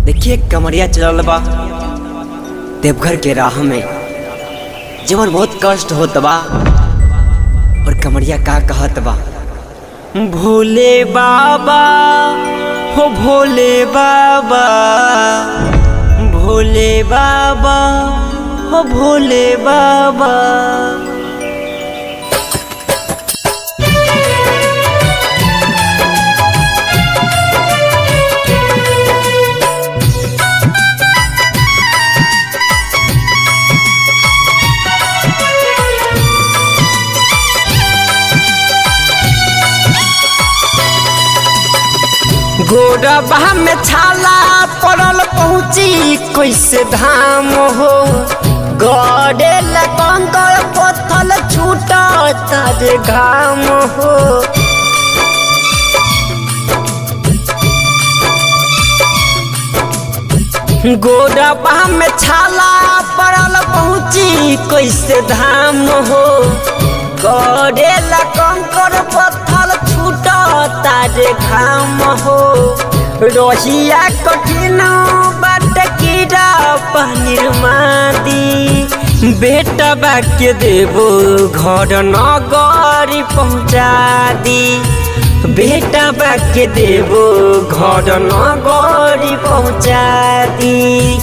देखिए कमरिया चलल बा देवघर के राह में, जीवन बहुत कष्ट होत बा और कमरिया का कहत बा। भोले बाबा हो भोले बाबा, भोले बाबा हो भोले बाबा। गोरबा में छाला पड़ल पहुँची कैसे धाम हो, गड़े कंकर पत्थल छूटा तारे घाम हो। गोरबा में छाला पड़ल पहुँची कैसे धाम हो, गड़े कंकर पत्थल छूटा तारे घाम हो। रोहिया कठिन बाट कीड़ा पनीर मादी, बेटा बाके देवो घर नगरी पहुँचा दी, बेटा बाके देवो घर नगरी पहुँचा दी।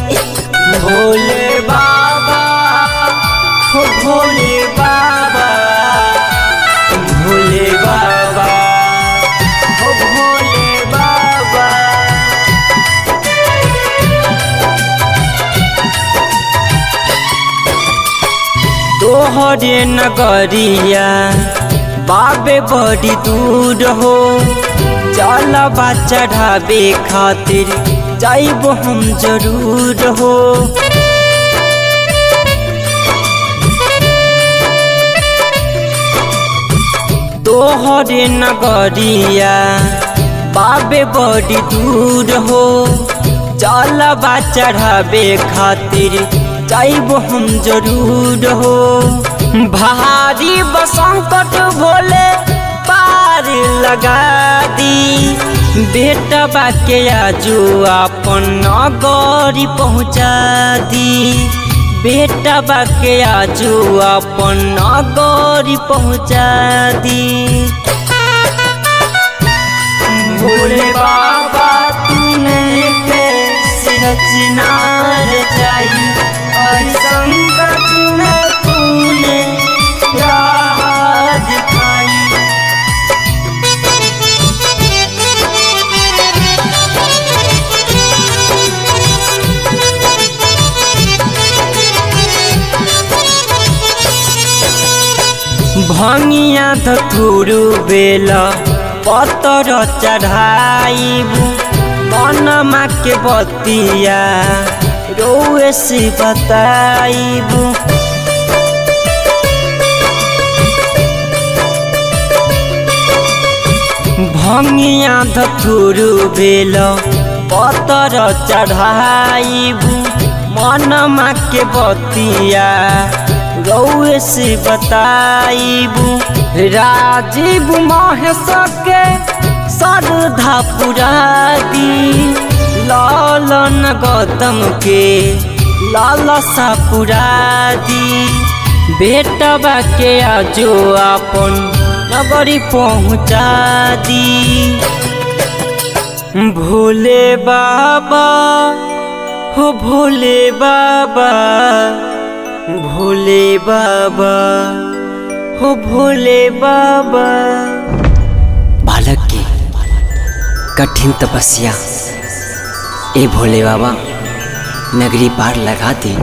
भोले बाबा हो भोले बाबा, भोले बाबा हो भोले बाबा। तोहरे नगरिया बाबे बड़ी दूर हो, जलवा चढ़ावे खातिर जाइब हम जरूर हो। तोहरे नगरिया बाबे बड़ी दूर हो, जलवा चढ़ावे खातिर जाइब हम जरूर हो। भारी बसंकट भोले पार लगा दी, बेटा बाके आजू अपन नगरी पहुँचा दी, बेटा बाके आजू अपन नगरी पहुँचा दी। भोले बाबा तूने कैसे रचना रचाई, और संकट में तूने राह दिखाई। भंगिया धतुरु बेला पतर चढ़ाइबू, मनमा के बतिया रोए से बताइबू। भंगिया धतुरु बेला पतर चढ़ाइबू, मनमा के बतिया रउए से बताइबू। राजीव महेश के श्रद्धा पुरा दी, लालन गौतम के लालसा पुरा दी, बेटा बाके आजो अपन नगरी पहुँचा दी। भोले बाबा हो भोले बाबा, भोले बाबा हो भोले बाबा। बालक की कठिन तपस्या ए भोले बाबा नगरी पार लगा दी।